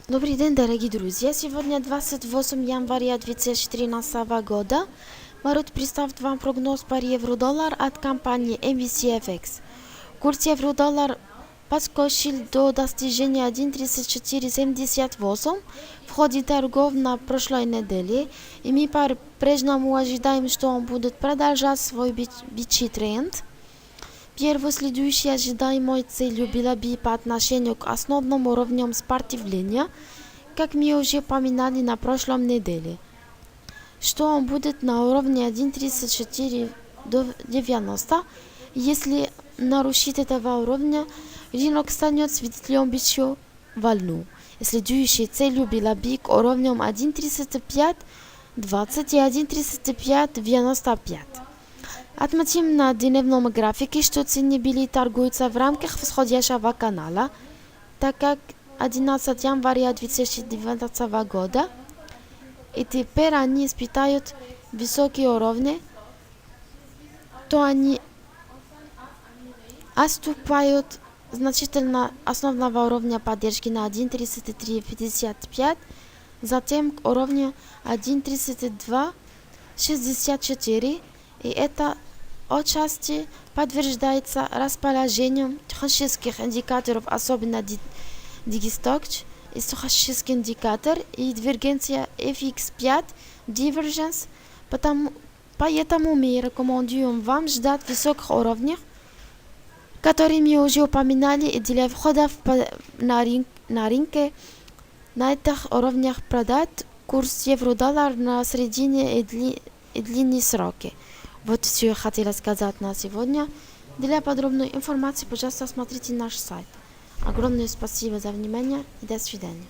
Добрый день, дорогие друзья! Сегодня 28 января 2013 года. Марут представит вам прогноз по евро-доллар от компании MVCFX. Курс евро-доллар подскочил до достижения 1.3478 в ходе торгов на прошлой неделе, и мы по-прежнему ожидаем, что он будет продолжать свой бычий тренд. Первой следующей ожидаемой целью была бы по отношению к основным уровням сопротивления, как мы уже упоминали на прошлом неделе, что он будет на уровне 1.3490. Если нарушит этого уровня, рынок станет свидетелем бычьей волны. Следующей целью была бы к уровням 1.3520 и 1.3595. Отметим на дневном графике, что цены были торгуются в рамках восходящего канала, так как 11 января 2019 года, и теперь они испытают высокие уровни, то они отступают значительно основного уровня поддержки на 1.3355, затем к уровню 1.3264, и это отчасти подтверждается расположением технических индикаторов, особенно Digistock и стохастический индикатор и дивергенция FX5 Divergence, поэтому мы рекомендуем вам ждать высоких уровней, которые мы уже упоминали, и для входа на рынке на этих уровнях продать курс евро-доллар на средине и длинные сроки. Вот все я хотела сказать на сегодня. Для подробной информации, пожалуйста, смотрите наш сайт. Огромное спасибо за внимание и до свидания.